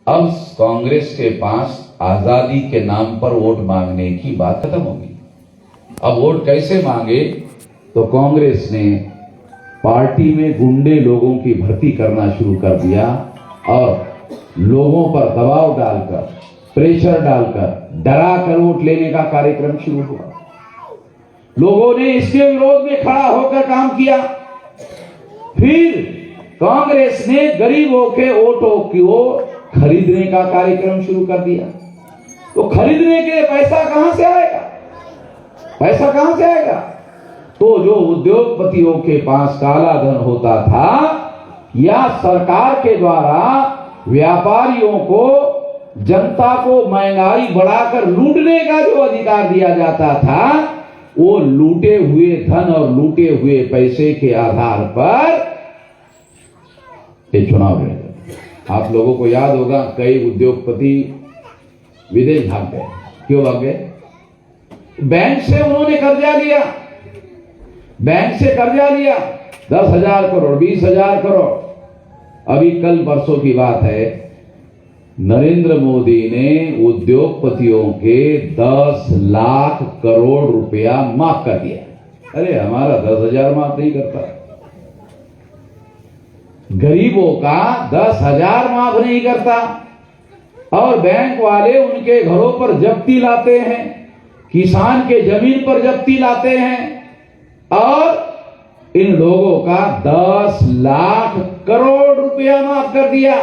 अब कांग्रेस के पास आजादी के नाम पर वोट मांगने की बात खत्म होगी। अब वोट कैसे मांगे? तो कांग्रेस ने पार्टी में गुंडे लोगों की भर्ती करना शुरू कर दिया और लोगों पर दबाव डालकर, प्रेशर डालकर, डरा कर वोट लेने का कार्यक्रम शुरू हुआ। लोगों ने इसके विरोध में खड़ा होकर काम किया। फिर कांग्रेस ने गरीबों के वोटों को खरीदने का कार्यक्रम शुरू कर दिया। तो खरीदने के लिए पैसा कहां से आएगा? पैसा कहां से आएगा? तो जो उद्योगपतियों के पास काला धन होता था या सरकार के द्वारा व्यापारियों को, जनता को महंगाई बढ़ाकर लूटने का जो अधिकार दिया जाता था, वो लूटे हुए धन और लूटे हुए पैसे के आधार पर ये चुनाव लड़े। आप लोगों को याद होगा कई उद्योगपति विदेश भाग गए। क्यों भाग गए? बैंक से उन्होंने कर्जा लिया, बैंक से कर्जा लिया 10,000 करोड़, 20,000 करोड़। अभी कल परसों की बात है, नरेंद्र मोदी ने उद्योगपतियों के 10 लाख करोड़ रुपया माफ कर दिया। अरे हमारा 10,000 माफ नहीं करता, गरीबों का 10,000 माफ नहीं करता। और बैंक वाले उनके घरों पर जब्ती लाते हैं, किसान के जमीन पर जब्ती लाते हैं और इन लोगों का 10 लाख करोड़ रुपया माफ कर दिया।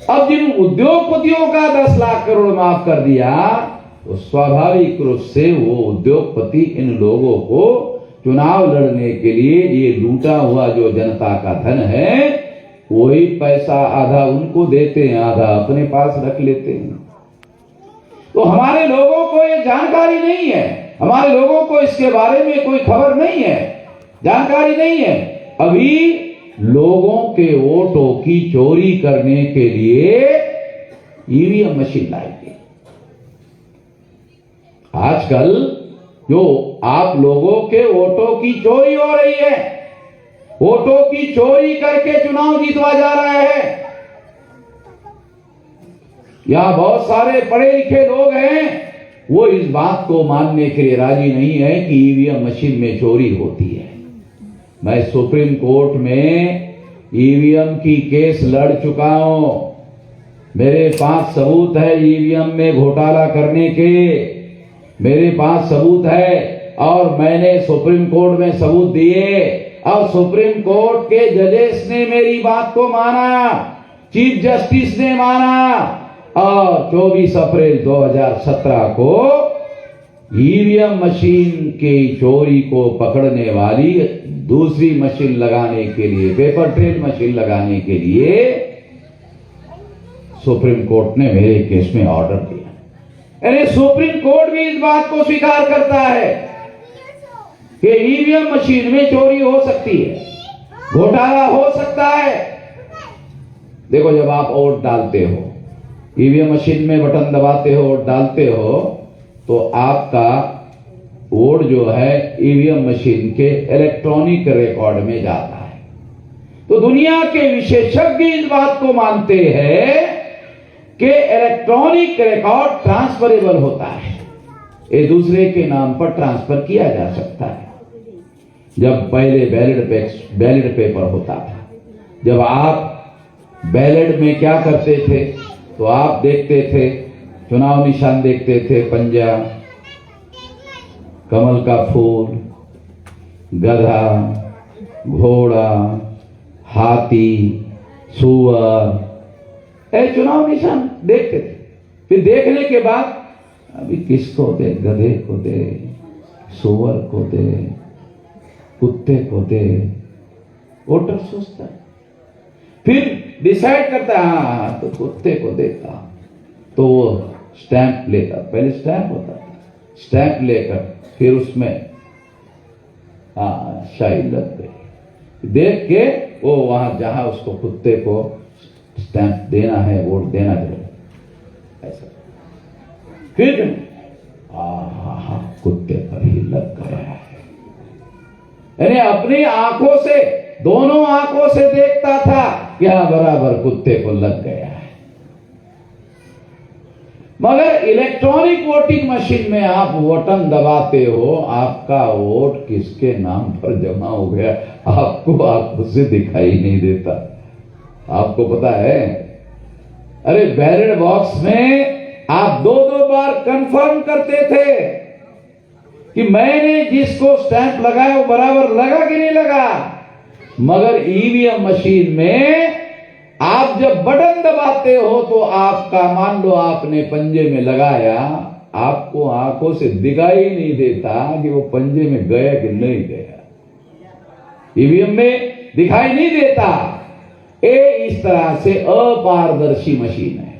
अब जिन उद्योगपतियों का 10 लाख करोड़ माफ कर दिया, तो स्वाभाविक रूप से वो उद्योगपति इन लोगों को चुनाव लड़ने के लिए ये लूटा हुआ जो जनता का धन है, वही पैसा आधा उनको देते हैं, आधा अपने पास रख लेते हैं। तो हमारे लोगों को ये जानकारी नहीं है, हमारे लोगों को इसके बारे में कोई खबर नहीं है, जानकारी नहीं है। अभी लोगों के वोटों की चोरी करने के लिए ईवीएम मशीन लाई गई। आजकल जो आप लोगों के वोटों की चोरी हो रही है, वोटों की चोरी करके चुनाव जीतवा जा रहा है। यहां बहुत सारे पढ़े लिखे लोग हैं, वो इस बात को मानने के लिए राजी नहीं है कि ईवीएम मशीन में चोरी होती है। मैं सुप्रीम कोर्ट में ईवीएम की केस लड़ चुका हूं, मेरे पास सबूत है ईवीएम में घोटाला करने के, मेरे पास सबूत है और मैंने सुप्रीम कोर्ट में सबूत दिए और सुप्रीम कोर्ट के जजेस ने मेरी बात को माना, चीफ जस्टिस ने माना और 24 अप्रैल 2017 को ईवीएम मशीन की चोरी को पकड़ने वाली दूसरी मशीन लगाने के लिए, पेपर ट्रेल मशीन लगाने के लिए सुप्रीम कोर्ट ने मेरे केस में ऑर्डर दिया। यानी सुप्रीम कोर्ट भी इस बात को स्वीकार करता है कि ईवीएम मशीन में चोरी हो सकती है, घोटाला हो सकता है। देखो, जब आप वोट डालते हो, ईवीएम मशीन में बटन दबाते हो, वोट डालते हो, तो आपका वोट जो है ईवीएम मशीन के इलेक्ट्रॉनिक रिकॉर्ड में जाता है। तो दुनिया के विशेषज्ञ इस बात को मानते हैं कि इलेक्ट्रॉनिक रिकॉर्ड ट्रांसफरेबल होता है, एक दूसरे के नाम पर ट्रांसफर किया जा सकता है। जब पहले बैलेट पेपर होता था, जब आप बैलेट में क्या करते थे, तो आप देखते थे, चुनाव निशान देखते थे, पंजा, कमल का फूल, गधा, घोड़ा, हाथी, सूअर, चुनाव निशान देखते थे। फिर देखने के बाद अभी किसको दे, गधे को दे, सूअर को दे, कुत्ते को दे, वोटर सोचता है। फिर डिसाइड करता है, हाँ तो कुत्ते को देता, तो वो स्टैंप लेता, पहले स्टैंप होता था, स्टैंप लेकर फिर उसमें शाही लग गई, देख के वो वहां जहां उसको कुत्ते को स्टैंप देना है, वोट देना है, ऐसा फिर कुत्ते पर ही लग गया है। यानी अपनी आंखों से, दोनों आंखों से देखता था कि हाँ बराबर कुत्ते को लग गया है। मगर इलेक्ट्रॉनिक वोटिंग मशीन में आप बटन दबाते हो, आपका वोट किसके नाम पर जमा हो गया आपको आंखों से दिखाई नहीं देता। आपको पता है, अरे बैलेट बॉक्स में आप दो दो बार कंफर्म करते थे कि मैंने जिसको स्टैंप लगाया वो बराबर लगा कि नहीं लगा। मगर ईवीएम मशीन में आप जब बटन दबाते हो तो आपका, मान लो आपने पंजे में लगाया, आपको आंखों से दिखाई नहीं देता कि वो पंजे में गया कि नहीं गया। ईवीएम में दिखाई नहीं देता। ये इस तरह से अपारदर्शी मशीन है,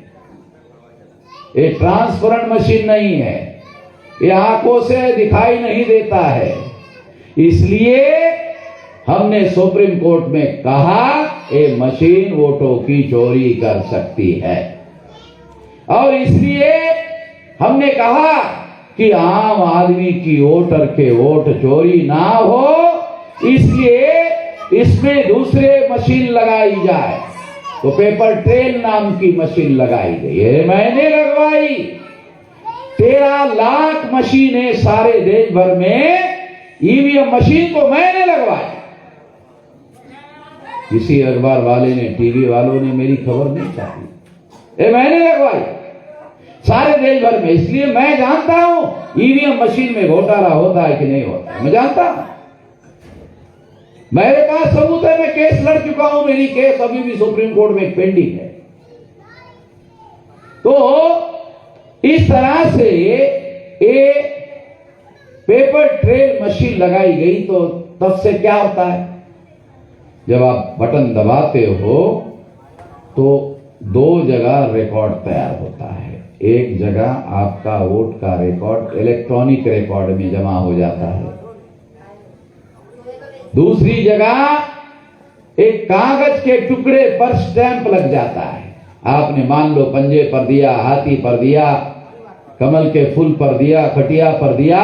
ये ट्रांसपेरेंट मशीन नहीं है, ये आंखों से दिखाई नहीं देता है। इसलिए हमने सुप्रीम कोर्ट में कहा ये मशीन वोटों की चोरी कर सकती है, और इसलिए हमने कहा कि आम आदमी की वोटर के वोट चोरी ना हो, इसलिए इसमें दूसरे मशीन लगाई जाए। तो पेपर ट्रेल नाम की मशीन लगाई गई है, मैंने लगवाई। 13 लाख मशीनें सारे देश भर में ईवीएम मशीन को मैंने लगवाई। किसी अखबार वाले ने, टीवी वालों ने मेरी खबर नहीं छापी, ये मैंने लगवाई सारे देश भर में। इसलिए मैं जानता हूं ईवीएम मशीन में घोटाला होता है कि नहीं होता, मैं जानता हूं। मेरे पास सबूत है, मैं केस लड़ चुका हूं, मेरी केस अभी भी सुप्रीम कोर्ट में पेंडिंग है। तो इस तरह से ये पेपर ट्रेल मशीन लगाई गई। तो तब से क्या होता है, जब आप बटन दबाते हो तो 2 जगह रिकॉर्ड तैयार होता है। एक जगह आपका वोट का रिकॉर्ड इलेक्ट्रॉनिक रिकॉर्ड में जमा हो जाता है, दूसरी जगह एक कागज के टुकड़े पर स्टैंप लग जाता है। आपने मान लो पंजे पर दिया, हाथी पर दिया, कमल के फूल पर दिया, खटिया पर दिया,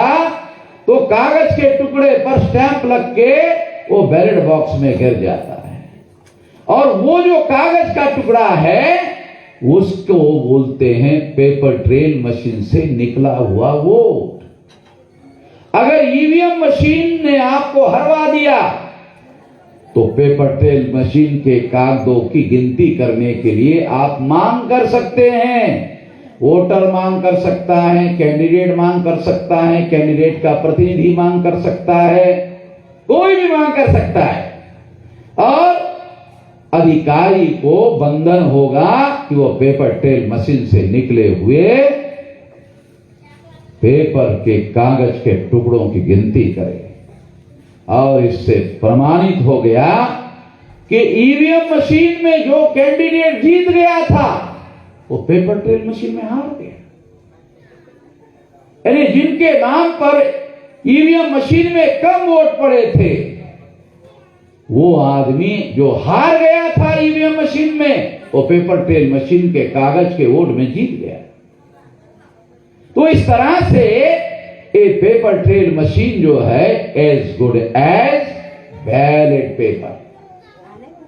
तो कागज के टुकड़े पर स्टैंप लग के वो बैलेट बॉक्स में गिर जाता है। और वो जो कागज का टुकड़ा है उसको बोलते हैं पेपर ट्रेल मशीन से निकला हुआ वोट। अगर ईवीएम मशीन ने आपको हरवा दिया तो पेपर ट्रेल मशीन के कागजों की गिनती करने के लिए आप मांग कर सकते हैं। वोटर मांग कर सकता है, कैंडिडेट मांग कर सकता है, कैंडिडेट का प्रतिनिधि मांग कर सकता है, कोई भी मांग कर सकता है। और अधिकारी को बंधन होगा कि वो पेपर ट्रेल मशीन से निकले हुए पेपर के कागज के टुकड़ों की गिनती करे। और इससे प्रमाणित हो गया कि ईवीएम मशीन में जो कैंडिडेट जीत गया था वो पेपर ट्रेल मशीन में हार गया। यानी जिनके नाम पर ईवीएम मशीन में कम वोट पड़े थे, वो आदमी जो हार गया था ईवीएम मशीन में, वो पेपर ट्रेल मशीन के कागज के वोट में जीत गया। तो इस तरह से ये पेपर ट्रेल मशीन जो है as good as ballot paper.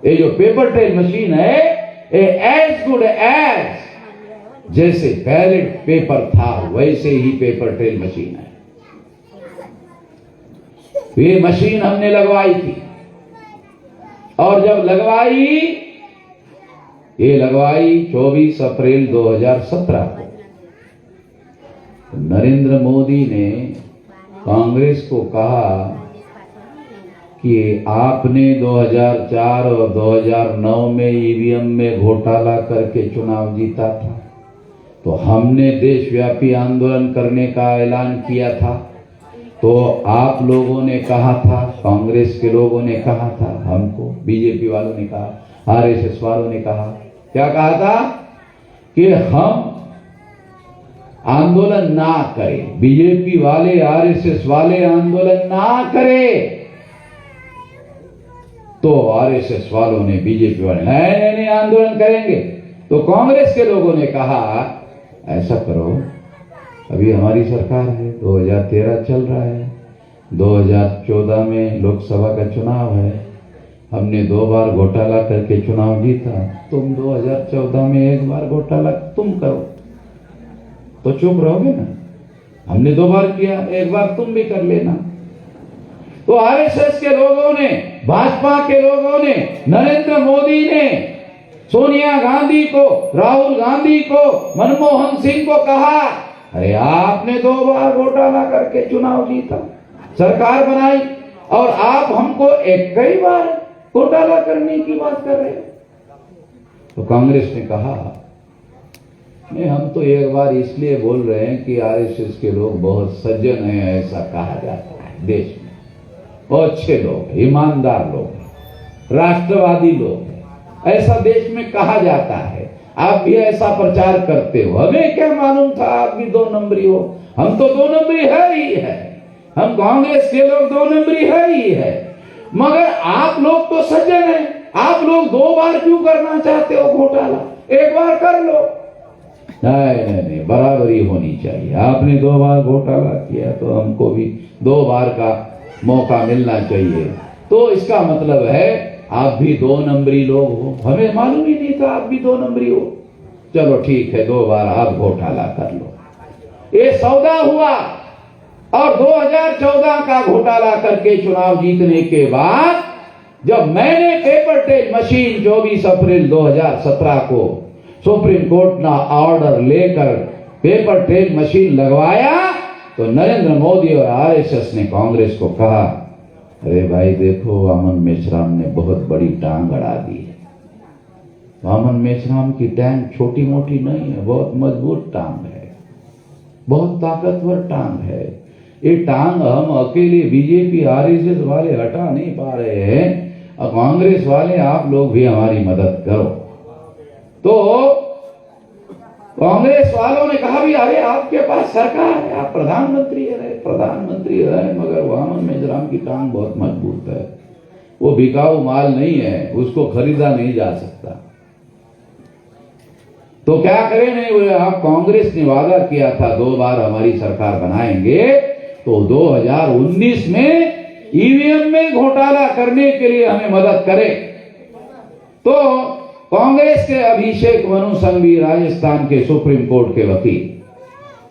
ये जो पेपर ट्रेल मशीन है ये एज गुड एज, जैसे बैलेट पेपर था वैसे ही पेपर ट्रेल मशीन है। ये मशीन हमने लगवाई थी, और जब लगवाई, ये लगवाई 24 अप्रैल 2017 को, नरेंद्र मोदी ने कांग्रेस को कहा कि आपने 2004 और 2009 में ईवीएम में घोटाला करके चुनाव जीता था, तो हमने देशव्यापी आंदोलन करने का ऐलान किया था। तो आप लोगों ने कहा था, कांग्रेस के लोगों ने कहा था हमको, बीजेपी वालों ने कहा, आरएसएस वालों ने कहा, क्या कहा था कि हम आंदोलन ना करें, बीजेपी वाले आरएसएस वाले आंदोलन ना करें। तो आरएसएस वालों ने, बीजेपी वाले नहीं आंदोलन करेंगे। तो कांग्रेस के लोगों ने कहा ऐसा करो, अभी हमारी सरकार है, 2013 चल रहा है, 2014 में लोकसभा का चुनाव है, हमने 2 बार घोटाला करके चुनाव जीता, तुम 2014 में 1 बार घोटाला तुम करो। तो चुप रहोगे ना? हमने 2 बार किया, एक बार तुम भी कर लेना। तो आरएसएस के लोगों ने, भाजपा के लोगों ने, नरेंद्र मोदी ने सोनिया गांधी को, राहुल गांधी को, मनमोहन सिंह को कहा, अरे आपने 2 बार घोटाला करके चुनाव जीता, सरकार बनाई, और आप हमको एक कई बार घोटाला करने की बात कर रहे हो। तो कांग्रेस ने कहा, नहीं, हम तो एक बार इसलिए बोल रहे हैं कि आरएसएस के लोग बहुत सज्जन हैं, ऐसा कहा जाता है देश में। बहुत अच्छे लोग हैं, ईमानदार लोग हैं, राष्ट्रवादी लोग हैं, ऐसा देश में कहा जाता है। आप भी ऐसा प्रचार करते हो, हमें क्या मालूम था आप भी 2 नंबरी हो। हम तो 2 नंबरी है ही है, हम कांग्रेस के लोग 2 नंबरी है ही है, मगर आप लोग तो सज्जन हैं। आप लोग 2 बार क्यों करना चाहते हो घोटाला? एक बार कर लो। नहीं, बराबरी होनी चाहिए। आपने 2 बार घोटाला किया तो हमको भी 2 बार का मौका मिलना चाहिए। तो इसका मतलब है आप भी 2 नंबरी लोग हो, हमें मालूम ही नहीं था आप भी 2 नंबरी हो। चलो ठीक है, 2 बार आप घोटाला कर लो। ये सौदा हुआ, और 2014 का घोटाला करके चुनाव जीतने के बाद जब मैंने पेपर टेल मशीन 24 अप्रैल 2017 को सुप्रीम कोर्ट ना ऑर्डर लेकर पेपर ट्रेल मशीन लगवाया, तो नरेंद्र मोदी और आरएसएस ने कांग्रेस को कहा, अरे भाई देखो, वामन मेश्राम ने बहुत बड़ी टांग अड़ा दी है। वामन मेश्राम की टांग छोटी मोटी नहीं है, बहुत मजबूत टांग है, बहुत ताकतवर टांग है। ये टांग हम अकेले बीजेपी आरएसएस वाले हटा नहीं पा रहे हैं, और कांग्रेस वाले आप लोग भी हमारी मदद करो। तो कांग्रेस वालों ने कहा, भी अरे आपके पास सरकार है, आप प्रधानमंत्री है, मगर वामन मेश्राम की टांग बहुत मजबूत है, वो बिकाऊ माल नहीं है, उसको खरीदा नहीं जा सकता। तो क्या करें? नहीं बोले, आप कांग्रेस ने वादा किया था 2 बार हमारी सरकार बनाएंगे, तो 2019 में ईवीएम में घोटाला करने के लिए हमें मदद करें। तो कांग्रेस के अभिषेक मनु सिंघवी, राजस्थान के सुप्रीम कोर्ट के वकील,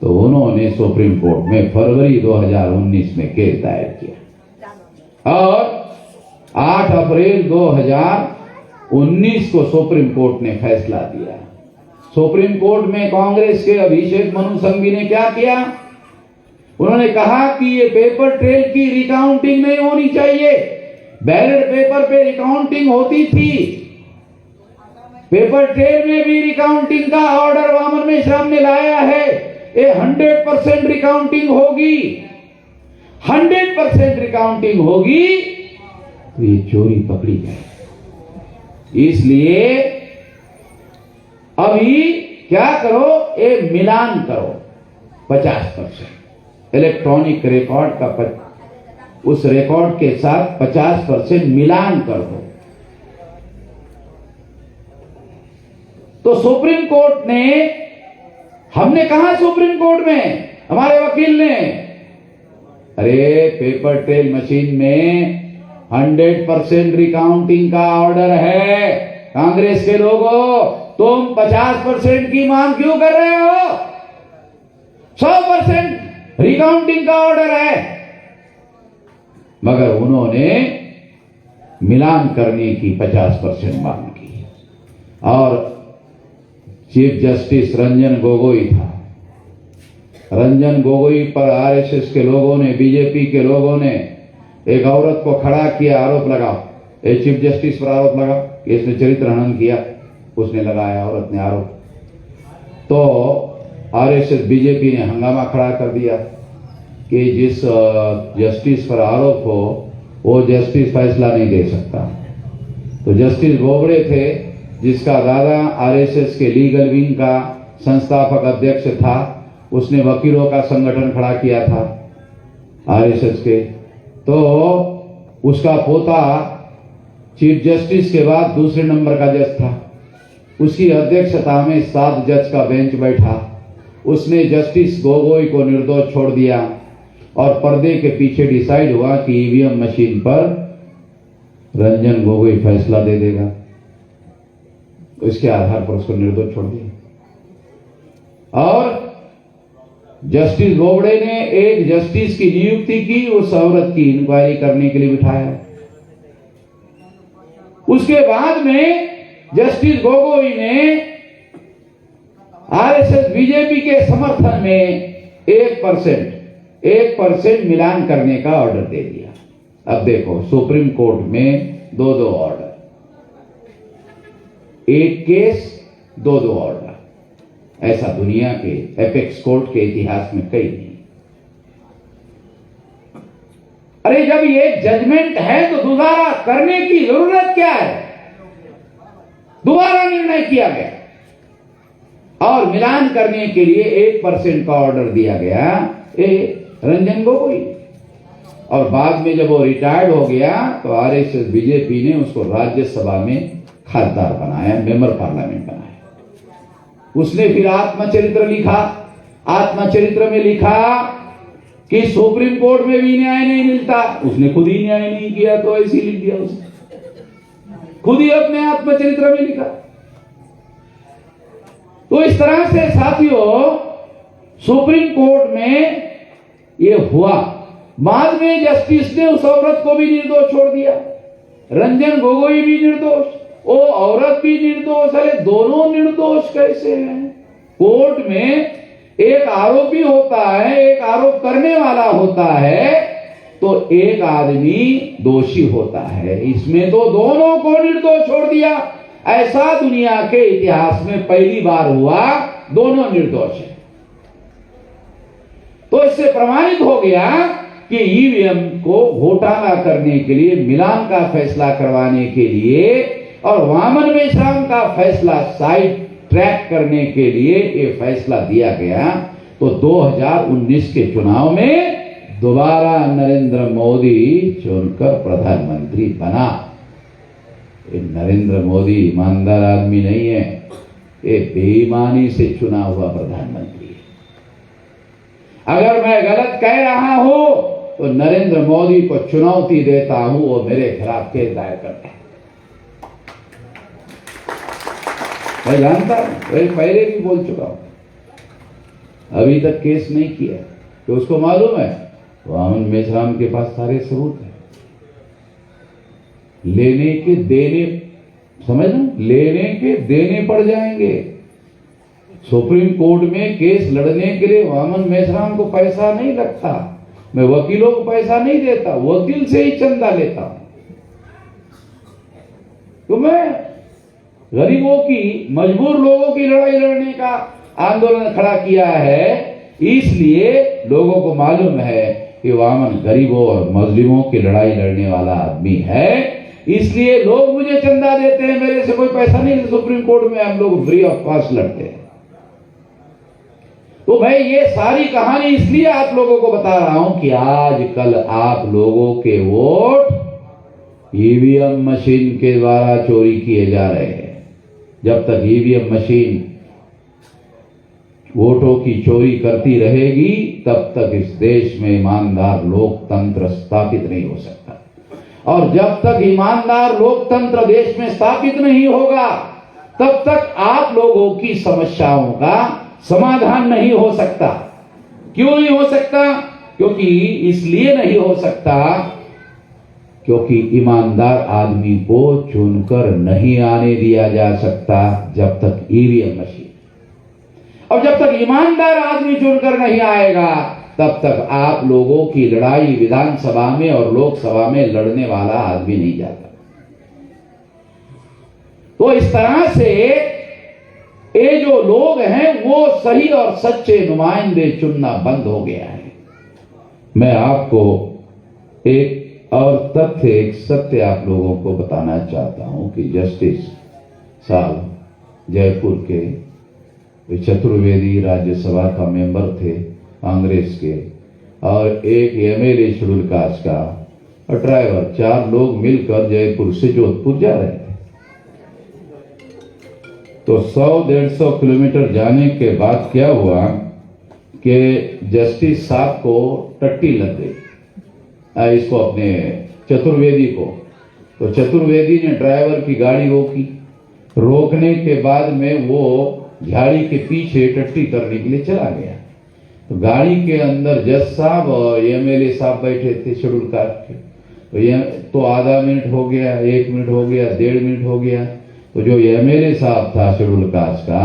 तो उन्होंने सुप्रीम कोर्ट में फरवरी 2019 में केस दायर किया, और 8 अप्रैल 2019 को सुप्रीम कोर्ट ने फैसला दिया। सुप्रीम कोर्ट में कांग्रेस के अभिषेक मनु सिंघवी ने क्या किया? उन्होंने कहा कि ये पेपर ट्रेल की रिकाउंटिंग नहीं होनी चाहिए। बैलेट पेपर पे रिकाउंटिंग होती थी, पेपर ट्रेल में भी रिकाउंटिंग का ऑर्डर वामन मेश्राम ने लाया है। ये 100% रिकाउंटिंग होगी, 100% रिकाउंटिंग होगी, तो ये चोरी पकड़ी जाए। इसलिए अभी क्या करो, ये मिलान करो 50%, इलेक्ट्रॉनिक रिकॉर्ड का उस रिकॉर्ड के साथ 50% मिलान कर दो। तो सुप्रीम कोर्ट ने, हमने कहा सुप्रीम कोर्ट में, हमारे वकील ने, अरे पेपर ट्रेल मशीन में 100% रिकाउंटिंग का ऑर्डर है। कांग्रेस के लोगों, तुम 50% की मांग क्यों कर रहे हो? 100% रिकाउंटिंग का ऑर्डर है। मगर उन्होंने मिलान करने की 50% मांग की, और चीफ जस्टिस रंजन गोगोई था। रंजन गोगोई पर आरएसएस के लोगों ने, बीजेपी के लोगों ने एक औरत को खड़ा किया, आरोप लगा, एक चीफ जस्टिस पर आरोप लगा कि इसने चरित्र हनन किया, उसने लगाया, औरत ने आरोप। तो आरएसएस बीजेपी ने हंगामा खड़ा कर दिया कि जिस जस्टिस पर आरोप हो वो जस्टिस फैसला नहीं दे सकता। तो जस्टिस बोबड़े थे, जिसका दादा आरएसएस के लीगल विंग का संस्थापक अध्यक्ष था, उसने वकीलों का संगठन खड़ा किया था आरएसएस के। तो उसका पोता चीफ जस्टिस के बाद दूसरे नंबर का जज था। उसकी अध्यक्षता में 7 जज का बेंच बैठा। उसने जस्टिस गोगोई को निर्दोष छोड़ दिया, और पर्दे के पीछे डिसाइड हुआ कि ईवीएम मशीन पर रंजन गोगोई फैसला दे देगा। उसके आधार पर उसको निर्दोष छोड़ दिया। और जस्टिस बोबड़े ने एक जस्टिस की नियुक्ति की, उस औरत की इंक्वायरी करने के लिए बिठाया। उसके बाद में जस्टिस गोगोई ने आरएसएस बीजेपी के समर्थन में 1% मिलान करने का ऑर्डर दे दिया। अब देखो, सुप्रीम कोर्ट में 2 ऑर्डर, एक केस 2 ऑर्डर, ऐसा दुनिया के एपेक्स कोर्ट के इतिहास में कहीं नहीं। अरे जब ये जजमेंट है तो दोबारा करने की जरूरत क्या है? दोबारा निर्णय किया गया और मिलान करने के लिए 1% का ऑर्डर दिया गया रंजन गोगोई। और बाद में जब वो रिटायर्ड हो गया तो आरएसएस बीजेपी ने उसको राज्यसभा में खासदार बनाया, मेंबर पार्लियामेंट बनाया। उसने फिर आत्मचरित्र लिखा। आत्मचरित्र में लिखा कि सुप्रीम कोर्ट में भी न्याय नहीं मिलता। उसने खुद ही न्याय नहीं किया तो ऐसे लिख दिया उसने, खुद ही अपने आत्मचरित्र में लिखा। तो इस तरह से साथियों, सुप्रीम कोर्ट में ये हुआ। बाद में जस्टिस ने उस औरत को भी निर्दोष छोड़ दिया, रंजन गोगोई भी निर्दोष, वो औरत भी निर्दोष। अरे दोनों निर्दोष कैसे हैं? कोर्ट में एक आरोपी होता है, एक आरोप करने वाला होता है, तो एक आदमी दोषी होता है। इसमें तो दोनों को निर्दोष छोड़ दिया। ऐसा दुनिया के इतिहास में पहली बार हुआ, दोनों निर्दोष हैं। तो इससे प्रमाणित हो गया कि ईवीएम को घोटाला करने के लिए, मिलान का फैसला करवाने के लिए और वामन मेश्राम का फैसला साइड ट्रैक करने के लिए ये फैसला दिया गया। तो 2019 के चुनाव में दोबारा नरेंद्र मोदी चुनकर प्रधानमंत्री बना। ये नरेंद्र मोदी ईमानदार आदमी नहीं है, ये बेईमानी से चुना हुआ प्रधानमंत्री है। अगर मैं गलत कह रहा हूं तो नरेंद्र मोदी को चुनौती देता हूं, वो मेरे खिलाफ केस दायर करते हैं। मैं जानता हूं, पहले भी बोल चुका हूं, अभी तक केस नहीं किया तो उसको मालूम है वामन मेश्राम के पास सारे सबूत हैं। लेने के देने, समझना, लेने के देने पड़ जाएंगे। सुप्रीम कोर्ट में केस लड़ने के लिए वामन मेश्राम को पैसा नहीं लगता। मैं वकीलों को पैसा नहीं देता, वकील से ही चंदा लेता हूं। तो मैं गरीबों की, मजबूर लोगों की लड़ाई लड़ने का आंदोलन खड़ा किया है। इसलिए लोगों को मालूम है कि वामन गरीबों और मजलूमों की लड़ाई लड़ने वाला आदमी है। इसलिए लोग मुझे चंदा देते हैं, मेरे से कोई पैसा नहीं। सुप्रीम कोर्ट में हम लोग फ्री ऑफ कॉस्ट लड़ते हैं। तो भाई ये सारी कहानी इसलिए आप लोगों को बता रहा हूं कि आजकल आप लोगों के वोट ईवीएम मशीन के द्वारा चोरी किए जा रहे हैं। जब तक ईवीएम मशीन वोटों की चोरी करती रहेगी, तब तक इस देश में ईमानदार लोकतंत्र स्थापित नहीं हो सकता। और जब तक ईमानदार लोकतंत्र देश में स्थापित नहीं होगा, तब तक आप लोगों की समस्याओं का समाधान नहीं हो सकता। क्यों नहीं हो सकता? क्योंकि इसलिए नहीं हो सकता क्योंकि ईमानदार आदमी को चुनकर नहीं आने दिया जा सकता जब तक ईवीएम मशीन, और जब तक ईमानदार आदमी चुनकर नहीं आएगा तब तक आप लोगों की लड़ाई विधानसभा में और लोकसभा में लड़ने वाला आदमी नहीं जाता। तो इस तरह से ये जो लोग हैं वो सही और सच्चे नुमाइंदे चुनना बंद हो गया है। मैं आपको एक और तथ्य, एक सत्य आप लोगों को बताना चाहता हूं कि जस्टिस साहब जयपुर के चतुर्वेदी राज्यसभा का मेंबर थे कांग्रेस के, और एक एमएलए शेड्यूल कास्ट का और ड्राइवर, 4 लोग मिलकर जयपुर से जोधपुर जा रहे थे। तो 100-150 किलोमीटर जाने के बाद क्या हुआ कि जस्टिस साहब को टट्टी लग गई, इसको अपने चतुर्वेदी को। तो चतुर्वेदी ने ड्राइवर की गाड़ी रोकी। रोकने के बाद में वो झाड़ी के पीछे टट्टी करने के लिए चला गया। तो गाड़ी के अंदर जज साहब और एमएलए साहब बैठे थे शेड्यूल कास्ट के। तो ये तो आधा मिनट हो गया, 1 मिनट हो गया, 1.5 मिनट हो गया। तो जो एमएलए साहब था शेड्यूल कास्ट का,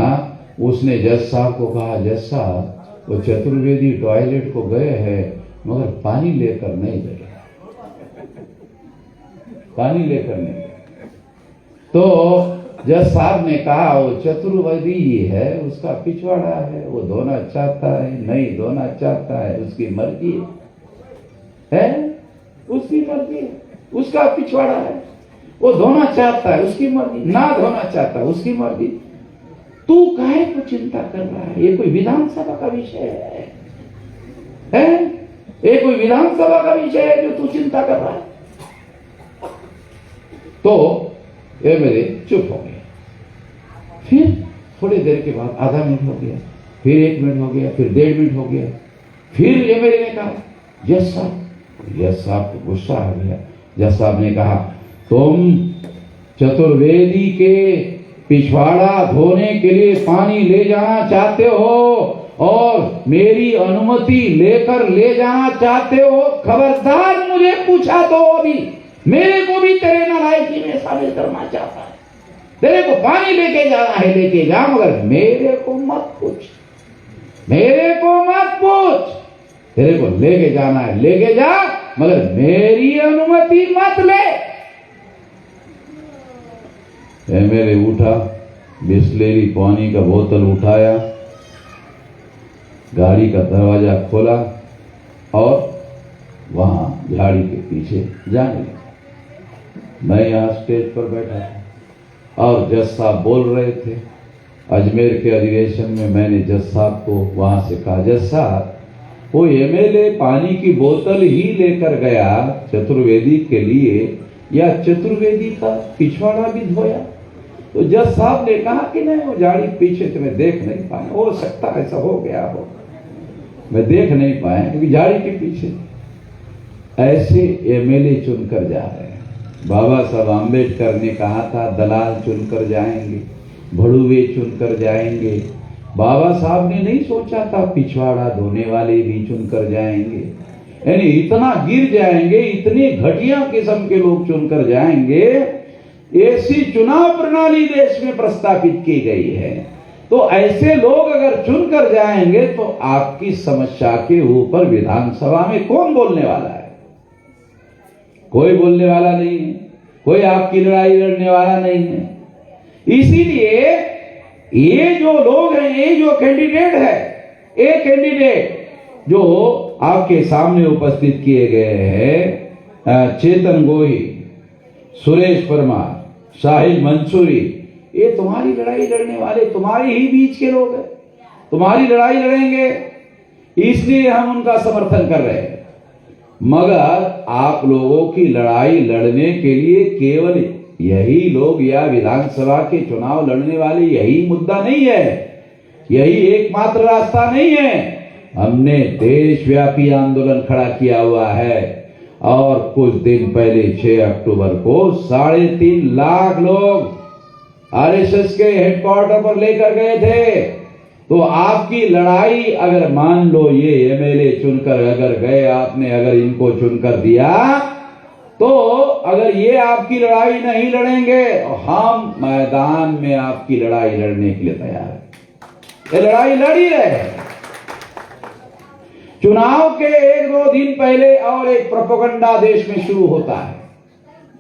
उसने जज साहब को कहा, जज साहब वो चतुर्वेदी टॉयलेट को गए हैं मगर पानी लेकर नहीं गए, पानी लेकर नहीं गए। तो जज साहब ने कहा, वो चतुर्वेदी ये है, उसका पिछवाड़ा है, वो धोना चाहता है, नहीं धोना चाहता है, उसकी मर्जी है, उसकी मर्जी है, उसका पिछवाड़ा है, वो धोना चाहता है, उसकी मर्जी, ना धोना चाहता है, उसकी मर्जी। तू काहे को चिंता कर रहा है? ये कोई विधानसभा का विषय है? ये कोई विधानसभा का विषय है जो तू चिंता कर रहा है? तो ये मेरे चुप हो गए। फिर थोड़ी देर के बाद आधा मिनट हो गया, फिर 1 मिनट हो गया, फिर 1.5 मिनट हो गया। फिर ये मेरे ने कहा, जज साहब को गुस्सा आ गया। जज साहब ने कहा, तुम चतुर्वेदी के पिछवाड़ा धोने के लिए पानी ले जाना चाहते हो और मेरी अनुमति लेकर ले जाना चाहते हो? खबरदार मुझे पूछा तो अभी, मेरे को भी तेरे नालायकी में शामिल करना चाहता है। तेरे को पानी लेके जाना है लेके जा, मगर मेरे को मत पूछ, मेरे को मत पूछ। तेरे को लेके जाना है लेके जा, मगर मेरी अनुमति मत ले। एमएलए उठा, बिस्लेरी पानी का बोतल उठाया, गाड़ी का दरवाजा खोला और वहां झाड़ी के पीछे जाने लगा। मैं यहां स्टेज पर बैठा था और जज साहब बोल रहे थे। अजमेर के अधिवेशन में मैंने जज साहब को वहां से कहा, जज साहब वो एमएलए पानी की बोतल ही लेकर गया चतुर्वेदी के लिए या चतुर्वेदी का पिछवाड़ा भी धोया? तो जज साहब ने कहा कि नहीं, वो झाड़ी पीछे से मैं देख नहीं पाया, हो सकता है ऐसा हो गया हो, मैं देख नहीं पाया क्योंकि झाड़ी के पीछे। ऐसे एमएलए चुनकर जा रहे हैं। बाबा साहब आम्बेडकर ने कहा था, दलाल चुनकर जाएंगे, भड़ुवे चुनकर जाएंगे। बाबा साहब ने नहीं सोचा था पिछवाड़ा धोने वाले भी चुनकर जाएंगे। यानी इतना गिर जाएंगे, इतने घटिया किस्म के लोग चुनकर जाएंगे। ऐसी चुनाव प्रणाली देश में प्रस्तावित की गई है। तो ऐसे लोग अगर चुनकर जाएंगे तो आपकी समस्या के ऊपर विधानसभा में कौन बोलने वाला है? कोई बोलने वाला नहीं है, कोई आपकी लड़ाई लड़ने वाला नहीं है। इसीलिए ये जो लोग हैं, ये जो कैंडिडेट है, ये कैंडिडेट जो आपके सामने उपस्थित किए गए हैं, चेतन गोहिल, सुरेश परमार, साहिल मंसूरी, ये तुम्हारी लड़ाई लड़ने वाले तुम्हारे ही बीच के लोग हैं, तुम्हारी लड़ाई लड़ेंगे, इसलिए हम उनका समर्थन कर रहे हैं। मगर आप लोगों की लड़ाई लड़ने के लिए केवल यही लोग या विधानसभा के चुनाव लड़ने वाले यही मुद्दा नहीं है, यही एकमात्र रास्ता नहीं है। हमने देशव्यापी आंदोलन खड़ा किया हुआ है और कुछ दिन पहले 6 अक्टूबर को 3.5 लाख लोग आरएसएस के हेडक्वार्टर पर लेकर गए थे। तो आपकी लड़ाई अगर मान लो ये एमएलए चुनकर अगर गए, आपने अगर इनको चुनकर दिया, तो अगर ये आपकी लड़ाई नहीं लड़ेंगे, हम मैदान में आपकी लड़ाई लड़ने के लिए तैयार हैं। ये लड़ाई लड़ी रहे। चुनाव के 1-2 दिन पहले और एक प्रोपेगेंडा देश में शुरू होता है।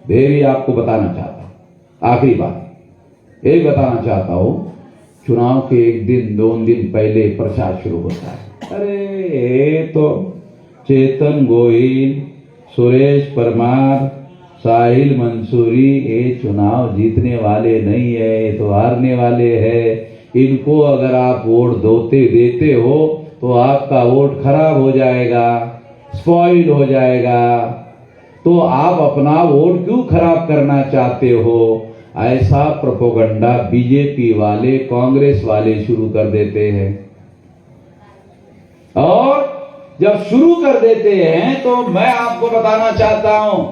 देवी आपको बताना चाहता हूं, आखिरी बात ये बताना चाहता हूं, चुनाव के 1-2 दिन पहले प्रचार शुरू होता है। अरे ये तो चेतन गोहिल, सुरेश परमार, साहिल मंसूरी ये चुनाव जीतने वाले नहीं है, तो हारने वाले हैं। इनको अगर आप वोट देते हो तो आपका वोट खराब हो जाएगा, स्पॉइल हो जाएगा। तो आप अपना वोट क्यों खराब करना चाहते हो? ऐसा प्रोपेगेंडा बीजेपी वाले, कांग्रेस वाले शुरू कर देते हैं। और जब शुरू कर देते हैं तो मैं आपको बताना चाहता हूं,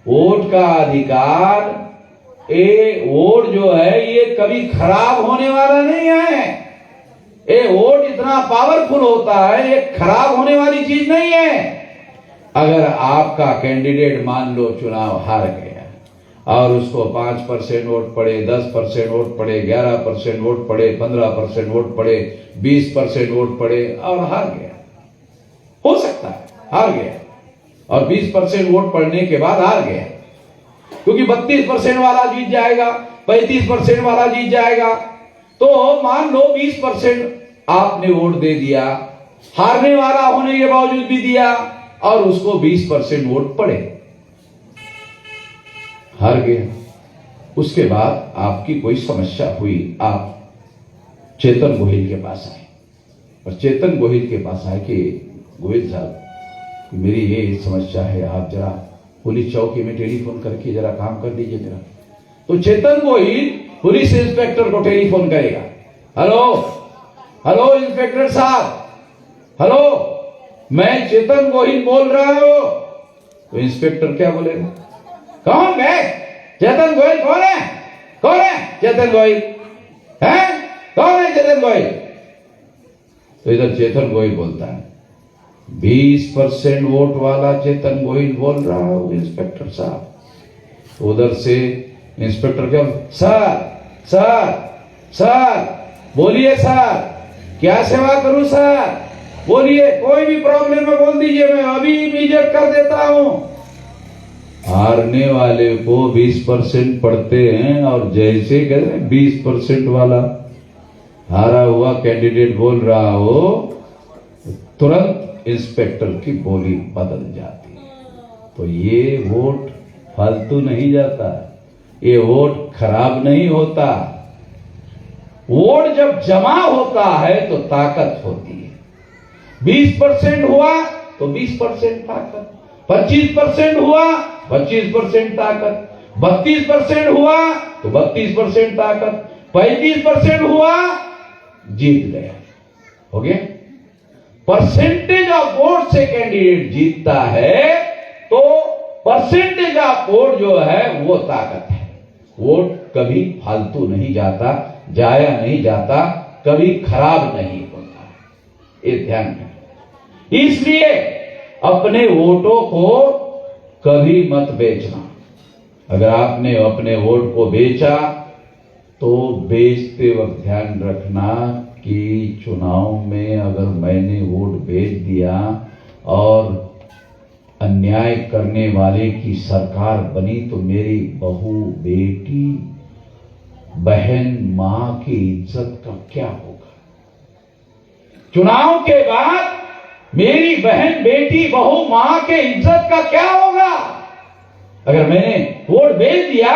वोट का अधिकार, ये वोट जो है ये कभी खराब होने वाला नहीं है। ये वोट इतना जितना पावरफुल होता है ये खराब होने वाली चीज नहीं है। अगर आपका कैंडिडेट मान लो चुनाव हार गया और उसको 5% वोट पड़े, 10% वोट पड़े, 11% वोट पड़े, 15% वोट पड़े, 20% वोट पड़े और हार गया, हो सकता है हार गया और 20% वोट पड़ने के बाद हार गया, क्योंकि 32% वाला जीत जाएगा, 35% वाला जीत जाएगा। तो मान लो 20% आपने वोट दे दिया, हारने वाला होने के बावजूद भी दिया और उसको 20% वोट पड़े, हार गया। उसके बाद आपकी कोई समस्या हुई, आप चेतन गोहिल के पास आए और चेतन गोहिल के पास आए कि गोहिल साहब मेरी ये समस्या है, आप जरा पुलिस चौकी में टेलीफोन करके जरा काम कर दीजिए मेरा। तो चेतन गोहिल पुलिस इंस्पेक्टर को टेलीफोन करेगा, हेलो हेलो इंस्पेक्टर साहब, हेलो मैं चेतन गोहिल बोल रहा हूं। तो इंस्पेक्टर क्या बोलेगा, कौन है चेतन गोहिल, कौन है, कौन है चेतन गोहिल, है कौन है चेतन गोहिल। तो इधर चेतन गोहिल बोलता है 20% वोट वाला चेतन गोहिल बोल रहा हूं इंस्पेक्टर साहब। उधर से इंस्पेक्टर क्या, सर सर सर बोलिए सर, क्या सेवा करूं सर, बोलिए कोई भी प्रॉब्लम है बोल दीजिए, मैं अभी इमीडिएट कर देता हूं। हारने वाले को 20% पड़ते हैं और जैसे कहते हैं 20% वाला हारा हुआ कैंडिडेट बोल रहा हो, तुरंत इंस्पेक्टर की बोली बदल जाती है। तो ये वोट फालतू नहीं जाता, ये वोट खराब नहीं होता। वोट जब जमा होता है तो ताकत होती है। 20% हुआ तो 20% ताकत, 25% हुआ 25% ताकत, 32% हुआ तो 32% ताकत, 35% हुआ जीत गया, हो गया। परसेंटेज ऑफ वोट से कैंडिडेट जीतता है तो परसेंटेज ऑफ वोट जो है वो ताकत है। वोट कभी फालतू नहीं जाता, जाया नहीं जाता, कभी खराब नहीं होता, ये ध्यान रखें। इसलिए अपने वोटों को कभी मत बेचना। अगर आपने अपने वोट को बेचा तो बेचते वक्त ध्यान रखना कि चुनाव में अगर मैंने वोट बेच दिया और अन्याय करने वाले की सरकार बनी तो मेरी बहू, बेटी, बहन, मां की इज्जत का क्या होगा। चुनाव के बाद मेरी बहन, बेटी, बहू, मां के इज्जत का क्या होगा। अगर मैंने वोट बेच दिया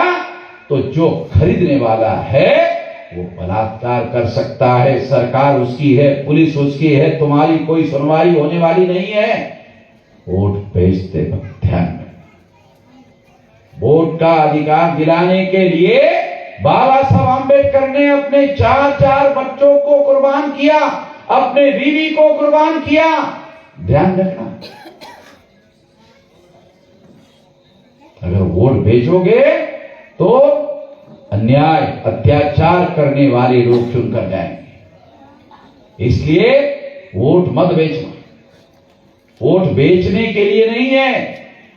तो जो खरीदने वाला है वो बलात्कार कर सकता है, सरकार उसकी है, पुलिस उसकी है, तुम्हारी कोई सुनवाई होने वाली नहीं है। वोट बेचते वक्त ध्यान रखना। वोट का अधिकार दिलाने के लिए बाबा साहब आंबेडकर ने अपने 4 बच्चों को कुर्बान किया, अपने बीवी को कुर्बान किया, ध्यान रखना। अगर वोट बेचोगे तो अन्याय, अत्याचार करने वाले लोग चुनकर जाएंगे। इसलिए वोट मत बेचना। वोट बेचने के लिए नहीं है,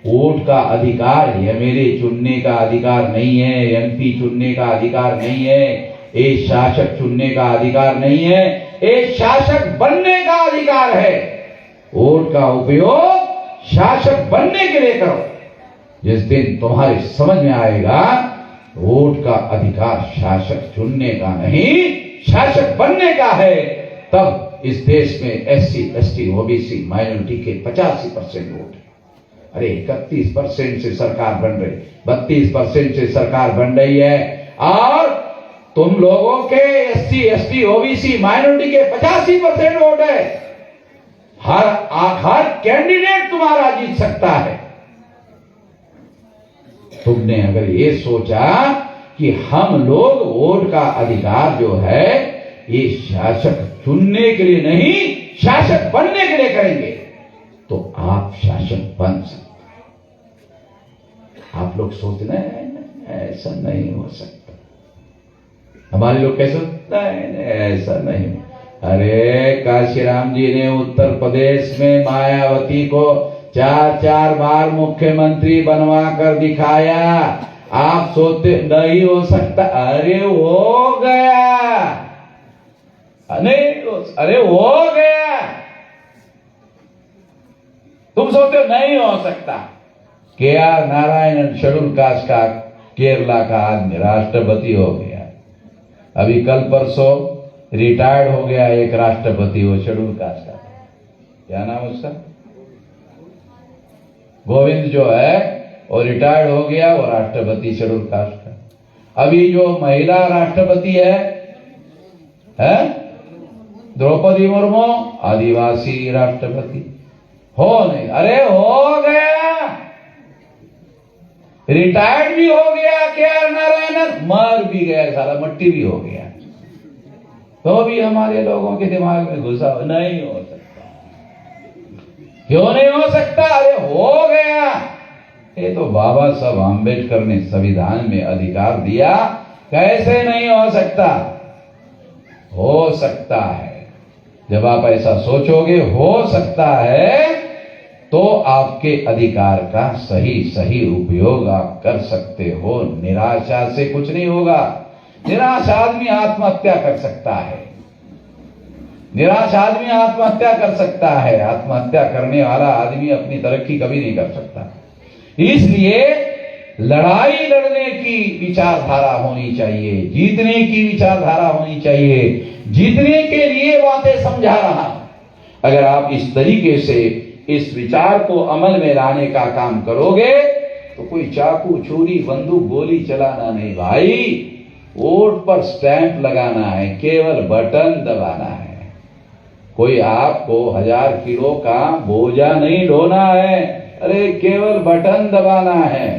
वोट का अधिकार एमएलए चुनने का अधिकार नहीं है, एमपी चुनने का अधिकार नहीं है, एक शासक चुनने का अधिकार नहीं है, एक शासक बनने का अधिकार है। वोट का उपयोग शासक बनने के लिए करो। जिस दिन तुम्हारे समझ में आएगा वोट का अधिकार शासक चुनने का नहीं, शासक बनने का है, तब इस देश में एससी, एसटी, ओबीसी, माइनॉरिटी के 85% वोट है। अरे 31% से सरकार बन रही, 32% से सरकार बन रही है और तुम लोगों के एससी, एसटी, ओबीसी, माइनॉरिटी के 85% वोट है। हर कैंडिडेट तुम्हारा जीत सकता है। तुमने अगर ये सोचा कि हम लोग वोट का अधिकार जो है ये शासक चुनने के लिए नहीं, शासक बनने के लिए करेंगे, तो आप शासक बन सकते हैं। आप लोग सोचते हैं ऐसा नहीं हो सकता। हमारे लोग कैसे, ऐसा नहीं, अरे काशीराम जी ने उत्तर प्रदेश में मायावती को 4 बार मुख्यमंत्री बनवा कर दिखाया। आप सोचते नहीं हो सकता? अरे हो गया, अरे हो गया। तुम सोचते हो नहीं हो सकता? KR नारायणन शेड्यूल कास्ट का केरला का आदमी राष्ट्रपति हो गया। अभी कल परसों रिटायर्ड हो गया एक राष्ट्रपति, वो शेड्यूल कास्ट का, क्या नाम उसका, गोविंद जो है, वो रिटायर्ड हो गया, वो राष्ट्रपति शेड्यूल कास्ट का। अभी जो महिला राष्ट्रपति है द्रौपदी मुर्मू, आदिवासी राष्ट्रपति। हो नहीं? अरे हो गया, रिटायर्ड भी हो गया KR नारायणन, मर भी गया साला, मट्टी भी हो गया। तो भी हमारे लोगों के दिमाग में घुसा नहीं हो सकता। क्यों नहीं हो सकता? अरे हो गया। ये तो बाबा साहब आम्बेडकर ने संविधान में अधिकार दिया, कैसे नहीं हो सकता? हो सकता है। जब आप ऐसा सोचोगे हो सकता है, तो आपके अधिकार का सही उपयोग आप कर सकते हो। निराशा से कुछ नहीं होगा। निराश आदमी आत्महत्या कर सकता है, निराश आदमी आत्महत्या कर सकता है। आत्महत्या करने वाला आदमी अपनी तरक्की कभी नहीं कर सकता। इसलिए लड़ाई लड़ने की विचारधारा होनी चाहिए, जीतने की विचारधारा होनी चाहिए। जीतने के लिए बातें समझा रहा हूं। अगर आप इस तरीके से इस विचार को अमल में लाने का काम करोगे तो कोई चाकू छुरी बंदूक गोली चलाना नहीं भाई। वोट पर स्टैंप लगाना है, केवल बटन दबाना है। कोई आपको 1000 किलो का बोझा नहीं ढोना है, अरे केवल बटन दबाना है।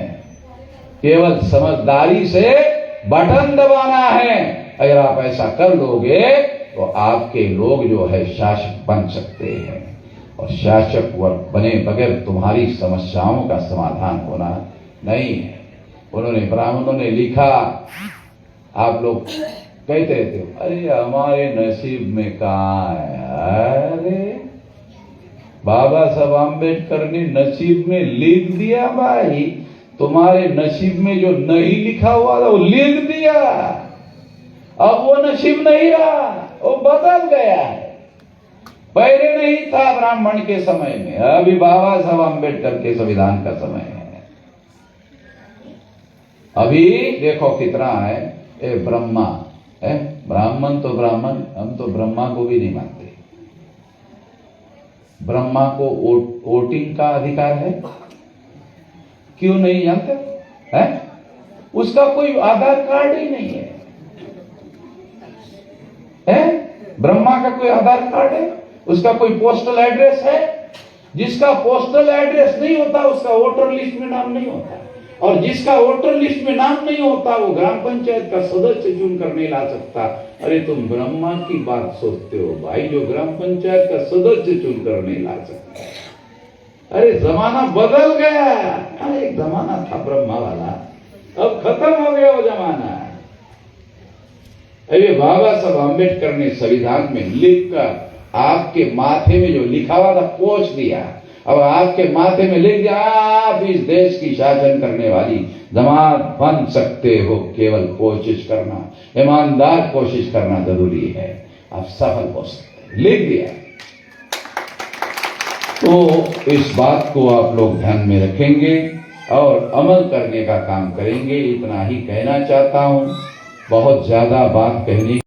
केवल समझदारी से बटन दबाना है। अगर आप ऐसा कर लोगे तो आपके लोग जो है शासक बन सकते हैं, और शासक बने बगैर तुम्हारी समस्याओं का समाधान होना नहीं है। उन्होंने ब्राह्मणों ने लिखा, आप लोग कहते थे अरे हमारे नसीब में कहाँ है। अरे बाबा साहब आम्बेडकर ने नसीब में लिख दिया भाई। तुम्हारे नसीब में जो नहीं लिखा हुआ था वो लिख दिया। अब वो नसीब नहीं रहा, वो बदल गया है। पहले नहीं था ब्राह्मण के समय में, अभी बाबा साहब आम्बेडकर के संविधान का समय है। अभी देखो कितना है। ए ब्रह्मा है, ब्राह्मण तो ब्राह्मण, हम तो ब्रह्मा को भी नहीं मानते। ब्रह्मा को वोटिंग का अधिकार है, क्यों नहीं जानते है? उसका कोई आधार कार्ड ही नहीं है, ब्रह्मा का कोई आधार कार्ड है, उसका कोई पोस्टल एड्रेस है? जिसका पोस्टल एड्रेस नहीं होता उसका वोटर लिस्ट में नाम नहीं होता, और जिसका वोटर लिस्ट में नाम नहीं होता वो ग्राम पंचायत का सदस्य चुन कर नहीं ला सकता। अरे तुम ब्रह्मा की बात सोचते हो भाई, जो ग्राम पंचायत का सदस्य चुन कर नहीं ला सकता। अरे जमाना बदल गया। अरे एक जमाना था ब्रह्मा वाला, अब खत्म हो गया वो जमाना। अरे बाबा साहब आम्बेडकर ने संविधान में लिखकर आपके माथे में जो लिखा हुआ था पोंछ दिया। अब आपके माथे में लिख दिया आप इस देश की शासन करने वाली जमात बन सकते हो, केवल कोशिश करना, ईमानदार कोशिश करना जरूरी है, आप सफल हो सकते हैं, लिख दिया। तो इस बात को आप लोग ध्यान में रखेंगे और अमल करने का काम करेंगे, इतना ही कहना चाहता हूं। बहुत ज्यादा बात कहने